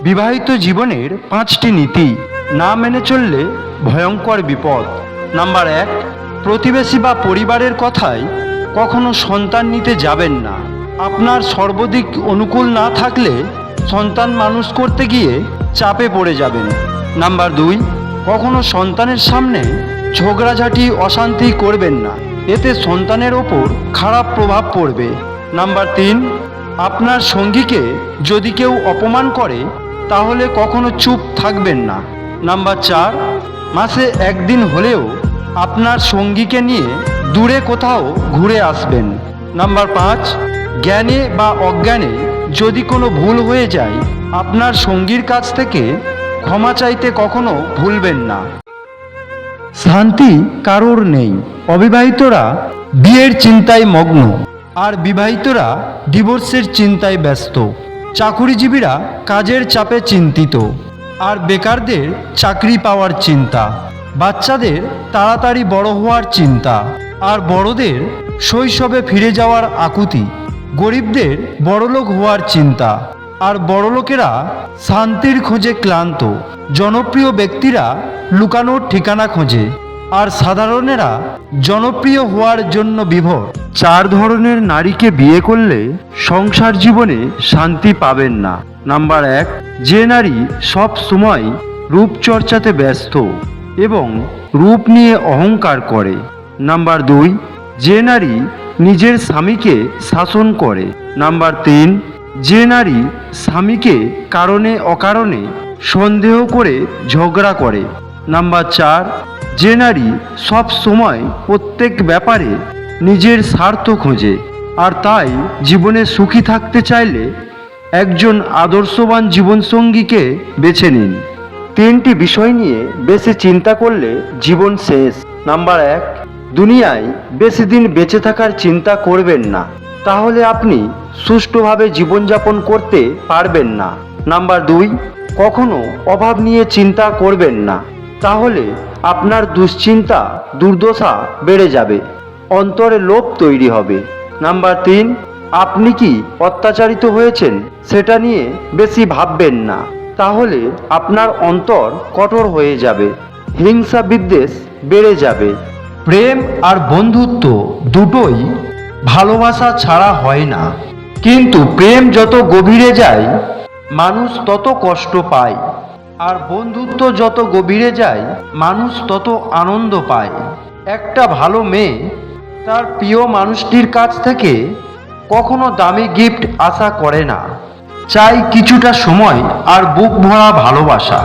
বিবাহিত জীবনের 5টি নীতি না মেনে চললে ভয়ঙ্কর বিপদ। নাম্বার 1, প্রতিবেশী বা পরিবারের কথায় কখনো সন্তান নিতে যাবেন না। আপনার সর্বদিক অনুকূল না থাকলে সন্তান মানুষ করতে গিয়ে চাপে পড়ে যাবেন। নাম্বার 2, কখনো সন্তানের সামনে ঝগড়াঝাটি অশান্তি করবেন না, এতে সন্তানের ওপর খারাপ প্রভাব পড়বে। নাম্বার 3, আপনার সঙ্গীকে যদি কেউ অপমান করে তাহলে কখনো চুপ থাকবেন না। নাম্বার 4, মাসে একদিন হলেও আপনার সঙ্গীকে নিয়ে দূরে কোথাও ঘুরে আসবেন। নাম্বার 5, জ্ঞানে বা অজ্ঞানে যদি কোনো ভুল হয়ে যায় আপনার সঙ্গীর কাছ থেকে ক্ষমা চাইতে কখনো ভুলবেন না। শান্তি কারোর নেই। অবিবাহিতরা বিয়ের চিন্তায় মগ্ন, আর বিবাহিতরা ডিভোর্সের চিন্তায় ব্যস্ত। চাকুরিজীবীরা কাজের চাপে চিন্তিত, আর বেকারদের চাকরি পাওয়ার চিন্তা। বাচ্চাদের তাড়াতাড়ি বড় হওয়ার চিন্তা, আর বড়দের শৈশবে ফিরে যাওয়ার আকুতি। গরিবদের বড়লোক হওয়ার চিন্তা, আর বড়লোকেরা শান্তির খোঁজে ক্লান্ত। জনপ্রিয় ব্যক্তিরা লুকানোর ঠিকানা খোঁজে, আর সাধারণেরা জনপ্রিয় হওয়ার জন্য বিভোর। 4 ধরনের নারীকে বিয়ে করলে সংসার জীবনে শান্তি পাবেন না। নাম্বার 1, যে নারী সব সময় রূপচর্চাতে ব্যস্ত এবং রূপ নিয়ে অহংকার করে। নাম্বার 2, যে নারী নিজের স্বামীকে শাসন করে। নাম্বার 3, যে নারী স্বামীকে কারণে অকারণে সন্দেহ করে ঝগড়া করে। নাম্বার 4, যে নারী সব সময় প্রত্যেক ব্যাপারে নিজের স্বার্থ খোঁজে। আর তাই জীবনে সুখী থাকতে চাইলে একজন আদর্শবান জীবনসঙ্গীকে বেছে নিন। 3টি বিষয় নিয়ে বেশি চিন্তা করলে জীবন শেষ। নাম্বার 1, দুনিয়ায় বেশি দিন বেঁচে থাকার চিন্তা করবেন না, তাহলে আপনি সুষ্ঠুভাবে জীবনযাপন করতে পারবেন না। নাম্বার 2, কখনো অভাব নিয়ে চিন্তা করবেন না, তাহলে আপনার দুশ্চিন্তা দুর্দশা বেড়ে যাবে, অন্তরে লোভ তৈরি হবে। নাম্বার 3, আপনি কি অত্যাচারিত হয়েছেন সেটা নিয়ে বেশি ভাববেন না, তাহলে আপনার অন্তর কঠোর হয়ে যাবে, হিংসা বিদ্বেষ বেড়ে যাবে। প্রেম আর বন্ধুত্ব দুটোই ভালোবাসা ছাড়া হয় না, কিন্তু প্রেম যত গভীরে যায় মানুষ তত কষ্ট পায়, আর বন্ধুত্ব যত গভীরে যায় মানুষ তত আনন্দ পায়। একটা ভালো মেয়ে তার প্রিয় মানুষটির কাছ থেকে কখনো দামি গিফট আশা করে না, চাই কিছুটা সময় আর বুক ভরা ভালোবাসা।